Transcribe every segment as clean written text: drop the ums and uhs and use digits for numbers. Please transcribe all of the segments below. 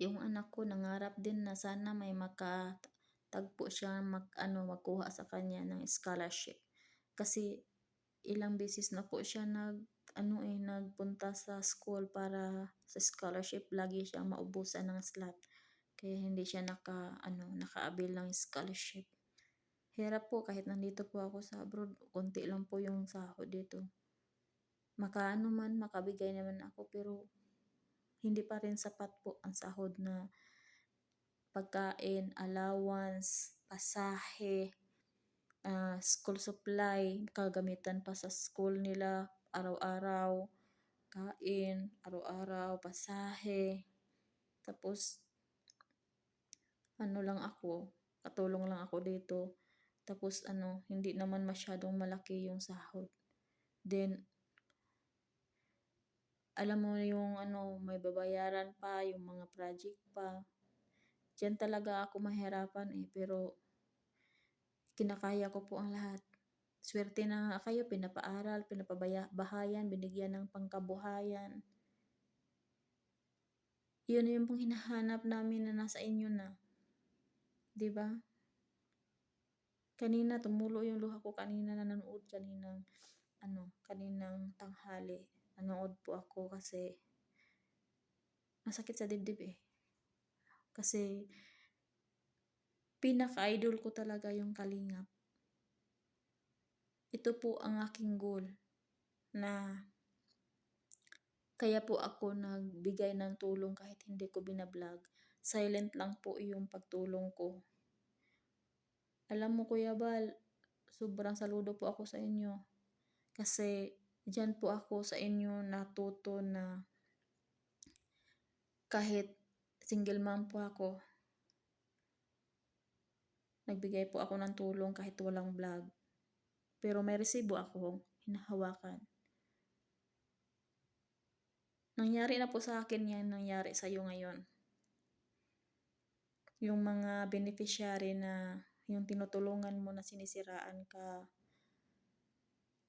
Yung anak ko nangarap din na sana may makatagpo siya makuha sa kanya ng scholarship. Kasi ilang beses na po siya nagpunta sa school para sa scholarship, lagi siyang maubusan ng slot. Kaya hindi siya nakaabil ng scholarship. Hirap po kahit nandito po ako sa abroad, konti lang po yung sahod dito. Makabigay naman ako, pero hindi pa rin sapat po ang sahod na pagkain, allowance, pasahe, school supply, kagamitan pa sa school nila, araw-araw, kain, araw-araw, pasahe. Tapos, katulong lang ako dito. Tapos hindi naman masyadong malaki yung sahod. Then, alam mo yung may babayaran pa, yung mga project pa. Diyan talaga ako mahirapan pero kinakaya ko po ang lahat. Swerte na nga kayo, pinapaaral, pinapabahayan, binigyan ng pangkabuhayan. Yun yung pong hinahanap namin na nasa inyo na. 'Di ba? Kanina tumulo yung luha ko kanina na nanood kaninang tanghali. Nanood po ako kasi masakit sa dibdib Kasi pinaka-idol ko talaga yung Kalingap. Ito po ang aking goal na kaya po ako nagbigay ng tulong kahit hindi ko binablog. Silent lang po yung pagtulong ko. Alam mo Kuya Bal, sobrang saludo po ako sa inyo. Kasi diyan po ako sa inyo natuto na kahit single mom po ako, nagbigay po ako ng tulong kahit walang vlog. Pero may resibo ako hinahawakan. Nangyari na po sa akin yan, nangyari sa iyo ngayon. Yung mga beneficiary na yung tinutulungan mo na sinisiraan ka,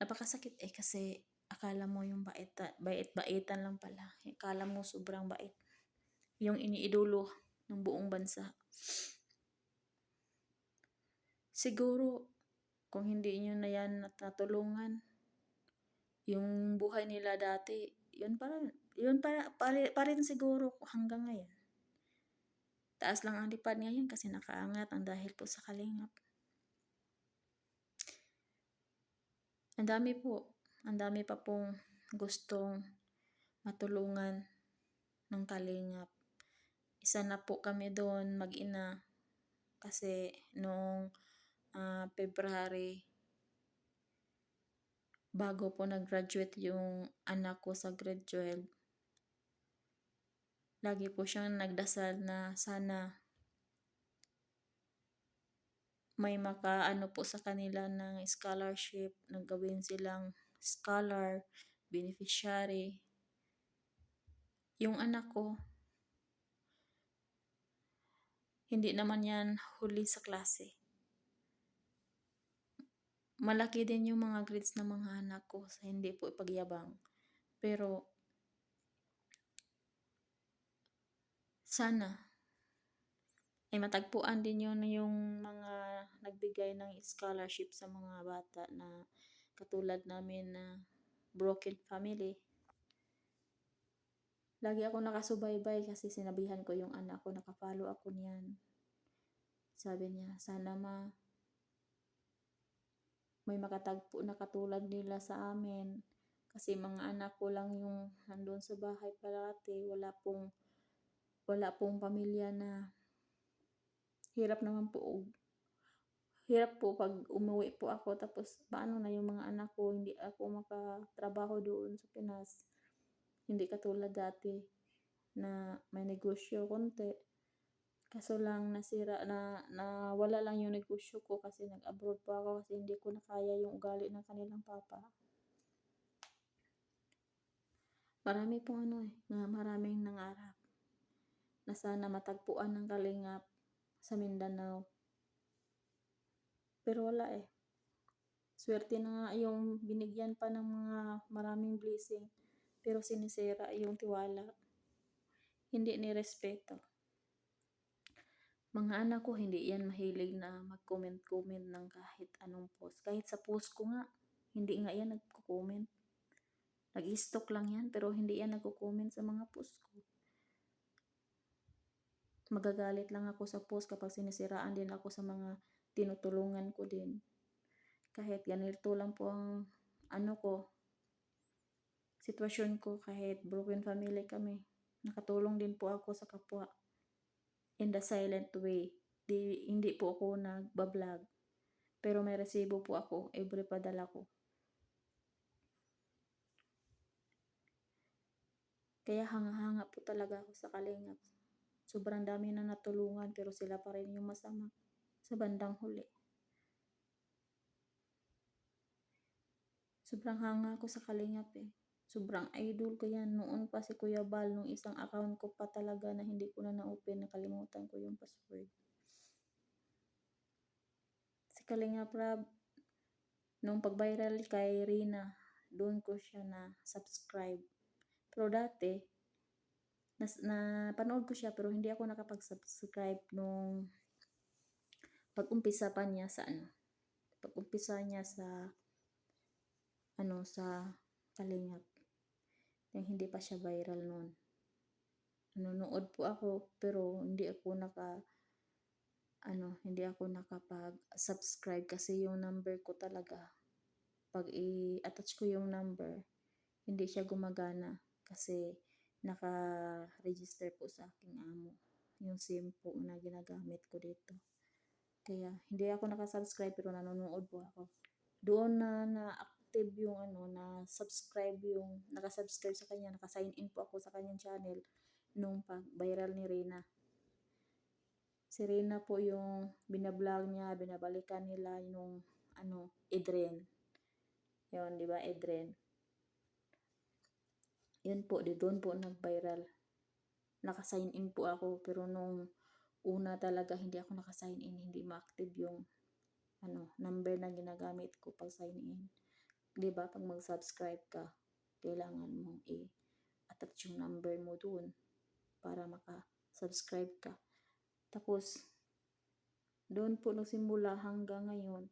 napakasakit kasi akala mo yung bait-baitan lang pala. Akala mo sobrang bait. Yung iniidolo ng buong bansa. Siguro, kung hindi nyo na yan natulungan, yung buhay nila dati, yun pa rin siguro hanggang ngayon. Taas lang ang lipad ngayon kasi nakaangat ang dahil po sa Kalingap. Ang dami pa pong gustong matulungan ng Kalingap. Isa na po kami doon mag-ina kasi noong February, bago po nag-graduate yung anak ko sa grade 12, lagi po siyang nagdasal na sana may po sa kanila ng scholarship, naggawin silang scholar, beneficiary. Yung anak ko, hindi naman yan huli sa klase. Malaki din yung mga grades ng mga anak ko, sa hindi po ipagyabang. Pero sana ay matagpuan din yun yung mga nagbigay ng scholarship sa mga bata na katulad namin na broken family. Lagi ako nakasubaybay kasi sinabihan ko yung anak ko, nakapalo ako niyan. Sabi niya, sana may makatagpo na katulad nila sa amin. Kasi mga anak ko lang yung nandun sa bahay parati, wala pong pamilya na hirap po pag umuwi po ako, tapos paano na yung mga anak ko, hindi ako makatrabaho doon sa Pinas. Hindi katulad dati na may negosyo konti. Kaso lang nasira na wala lang yung negosyo ko kasi nag-abroad po ako kasi hindi ko na kaya yung ugali ng kanilang papa. Maraming nangarap na sana matagpuan ng Kalingap sa Mindanao. Pero wala Swerte na nga yung binigyan pa ng mga maraming blessing. Pero sinisira yung tiwala. Hindi ni respeto. Mga anak ko hindi yan mahilig na mag-comment-comment ng kahit anong post. Kahit sa post ko nga, hindi nga yan nagko-comment. Nag-stalk lang yan, pero hindi yan nagko-comment sa mga post ko. Magagalit lang ako sa post kapag sinisiraan din ako sa mga tinutulungan ko din. Kahit ganito lang po ang ano ko, sitwasyon ko, kahit broken family kami, nakatulong din po ako sa kapwa in the silent way. Hindi po ako nagbablog, pero may resibo po ako every padala ko. Kaya hanga-hanga po talaga ako sa Kalingap. Sobrang dami na natulungan, pero sila pa rin yung masama sa bandang huli. Sobrang hanga ako sa Kalingap eh. Sobrang idol ko yan. Noon pa si Kuya Bal, nung isang account ko pa talaga na hindi ko na na-open, nakalimutan ko yung password. Si Kalingap Rab, nung pag-viral kay Rina, doon ko siya na subscribe. Pero dati, panood ko siya pero hindi ako nakapag-subscribe nung pag-umpisa pa niya sa pag-umpisa niya sa sa Kalingap. Yung hindi pa siya viral noon. Nanonood po ako pero hindi ako nakapag-subscribe kasi yung number ko talaga, pag i-attach ko yung number, hindi siya gumagana kasi naka-register po sa aking amo yung SIM po na ginagamit ko dito. Kaya hindi ako nakasubscribe pero nanonood po ako. Doon na-active yung nakasubscribe sa kanya, naka-sign in po ako sa kanyang channel nung pag-viral ni Rina. Si Rina po yung binablog niya, binabalikan nila yung Edren. Yun, di ba, Edren? Yun po, doon po nag-viral. Naka-sign in po ako, pero nung una talaga hindi ako naka-sign in, hindi ma-active yung number na ginagamit ko pag sign in. Di ba, pag mag-subscribe ka, kailangan mong i-attach yung number mo doon para maka-subscribe ka. Tapos, doon po nagsimula hanggang ngayon,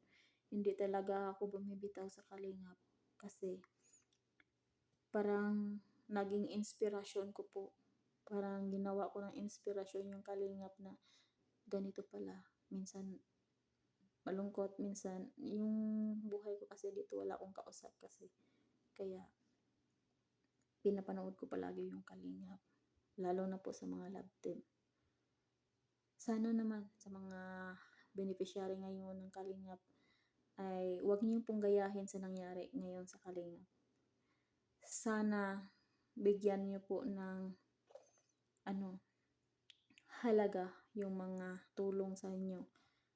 hindi talaga ako bumibitaw sa Kalingap kasi parang naging inspirasyon ko po. Parang ginawa ko ng inspirasyon yung Kalingap na ganito pala. Minsan malungkot, minsan yung buhay ko kasi dito wala akong kausap kasi. Kaya pinapanood ko palagi yung Kalingap. Lalo na po sa mga love team. Sana naman sa mga beneficiary ngayon ng Kalingap ay huwag niyo pong gayahin sa nangyari ngayon sa Kalingap. Sana bigyan niyo po ng halaga yung mga tulong sa inyo.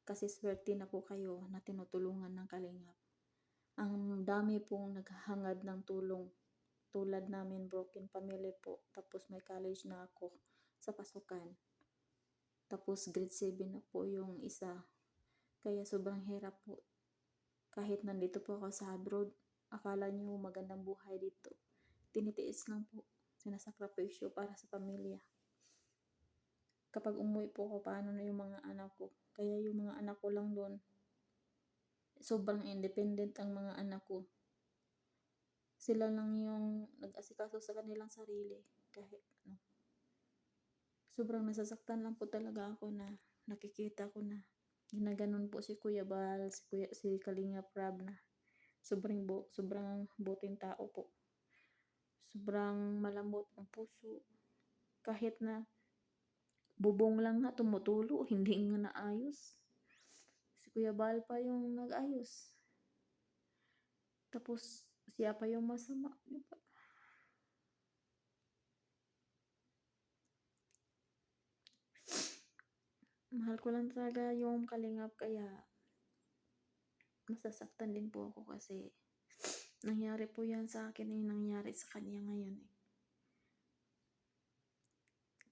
Kasi swerte na po kayo na tinutulungan ng Kalingap. Ang dami pong naghahangad ng tulong. Tulad namin, broken family po. Tapos may college na ako sa pasukan. Tapos grade 7 na po yung isa. Kaya sobrang hirap po. Kahit nandito po ako sa abroad, akala nyo magandang buhay dito. Tinitiis lang po. Sinasakripisyo para sa pamilya. Kapag umuwi po ako, paano na yung mga anak ko? Kaya yung mga anak ko lang doon, sobrang independent ang mga anak ko. Sila lang yung nag-asikaso sa kanilang sarili. Kahit sobrang nasasaktan lang po talaga ako na nakikita ko na ginaganon po si Kuya Bal, si Kalingap Rab na sobrang buting tao po. Sobrang malambot ang puso. Kahit na bubong lang nga tumutulo, hindi nga naayos. Si Kuya Bal pa yung nag-ayos. Tapos siya pa yung masama, di ba? Mahal ko lang talaga yung Kalingap, kaya masasaktan din po ako kasi nangyari po yan sa akin, nangyari sa kanya ngayon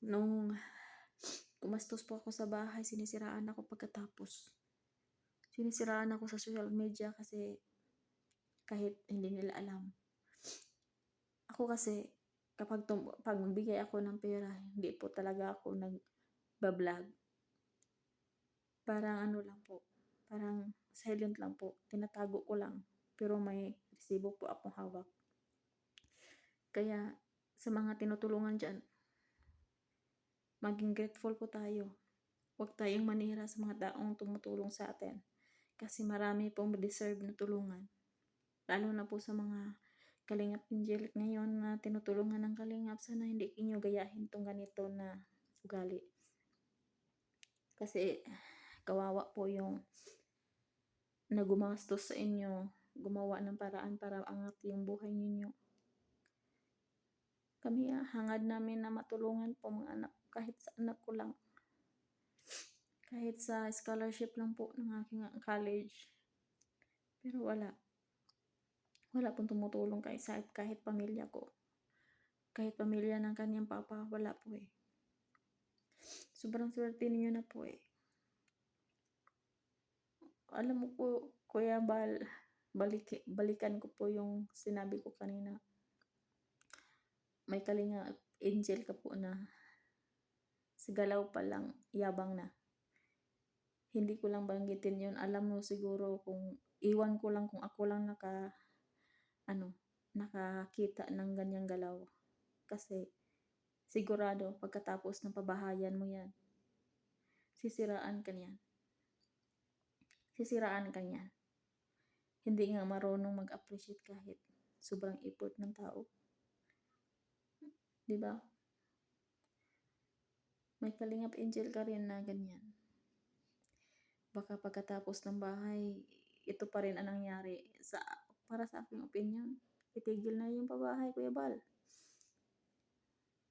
Nung kumastos po ako sa bahay, sinisiraan ako pagkatapos. Sinisiraan ako sa social media kasi kahit hindi nila alam. Ako kasi, pag magbigay ako ng pera, hindi po talaga ako nag-vlog. Parang ano lang po, parang silent lang po, tinatago ko lang, pero may resibo po akong hawak. Kaya sa mga tinutulungan diyan, maging grateful po tayo. Huwag tayong manira sa mga taong tumutulong sa atin, kasi marami pong deserve na tulungan. Lalo na po sa mga Kalingap Angelic ngayon na tinutulungan ng Kalingap, sana hindi inyo gayahin 'tong ganito na ugali. Kasi kawawa po yung na gumastos sa inyo, gumawa ng paraan para angat yung buhay ninyo. Kami hangad namin na matulungan po mga anak, kahit sa anak ko lang. Kahit sa scholarship lang po ng aking college. Pero wala. Wala pong tumutulong kahit pamilya ko. Kahit pamilya ng kanyang papa, wala po eh. Sobrang swerte ninyo na po eh. Alam mo po, Kuya Bal, balikan ko po yung sinabi ko kanina. May Kalingap Angel ka po na sa galaw pa lang, yabang na. Hindi ko lang banggitin yun. Alam mo siguro kung iwan ko lang kung ako lang nakakita ng ganyang galaw. Kasi sigurado pagkatapos ng pabahayan mo yan, sisiraan ka niyan. Sisiraan ka niyan. Hindi nga marunong mag-appreciate kahit sobrang effort ng tao. Diba? May Kalingap Angel ka rin na ganyan. Baka pagkatapos ng bahay, ito pa rin ang nangyari. Para sa aking opinion, itigil na yung pabahay, Kuya Bal.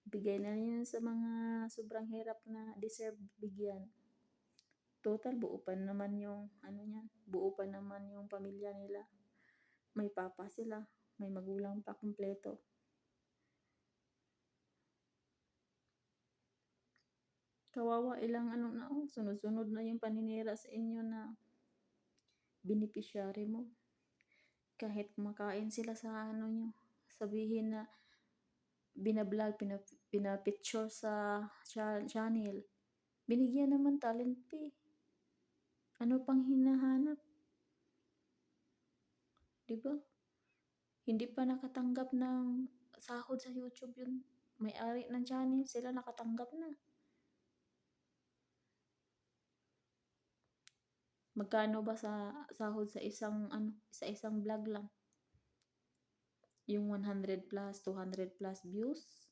Bigay na yun sa mga sobrang hirap na deserve bigyan. Total, buo pa naman yung buo pa naman yung pamilya nila. May papa sila, may magulang pa kumpleto. Kawawa ilang sunod-sunod na yung paninira sa inyo na beneficiary mo. Kahit kumakain sila sa nyo, sabihin na binablog, pinapicture sa channel. Binigyan naman talent fee. Ano pang hinahanap? Diba? Hindi pa nakatanggap ng sahod sa YouTube yun. May-ari ng channel, sila nakatanggap na. Magkano ba sa sahod sa isang vlog lang? Yung 100 plus, 200 plus views.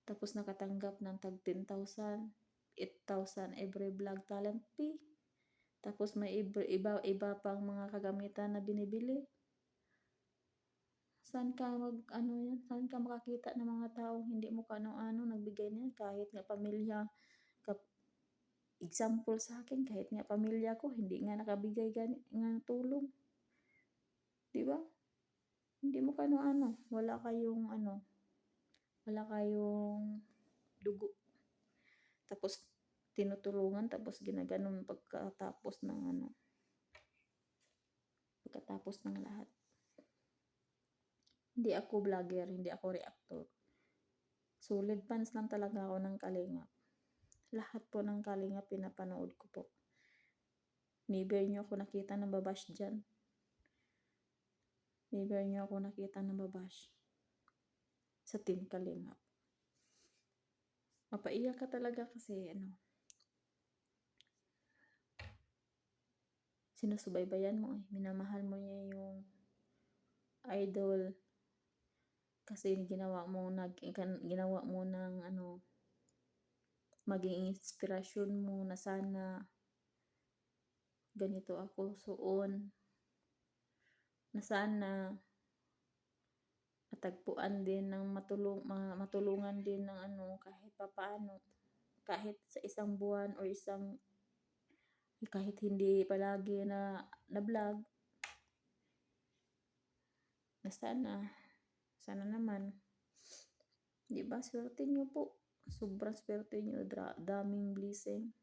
Tapos nakatanggap ng tag 10,000, 8,000 every vlog talent fee. Tapos may iba pang mga kagamitan na binibili. Saan ka Saan ka makakita ng mga taong hindi mo kano-ano nagbigay niyan, kahit nga pamilya. Example sa akin, kahit nga pamilya ko hindi nga nakabigay nga tulong. 'Di ba? Hindi mo kano-ano, wala kayong dugo. Tapos tinutulungan, tapos ginaganon pagkatapos ng lahat. Hindi ako vlogger, hindi ako reactor. Solid fans lang talaga ako ng Kalingap. Lahat po ng Kalingap pinapanood ko po. Never nyo ako nakita ng babash dyan. Never nyo ako nakita ng babash sa Team Kalingap. Mapaiyak ka talaga kasi sinusubaybayan mo eh. Minamahal mo niya yung idol kasi ginawa mo ng maging inspirasyon mo na sana ganito ako suon, na sana matagpuan din ng matulungan din ng kahit papaano, kahit sa isang buwan o kahit hindi palagi na vlog, na sana naman, di ba? Swerte nyo po, sobrang swerte nyo, daming blessing.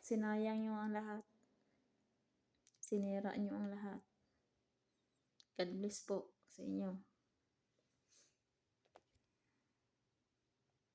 Sinayang nyo ang lahat, sinira nyo ang lahat. God bless po sa inyo.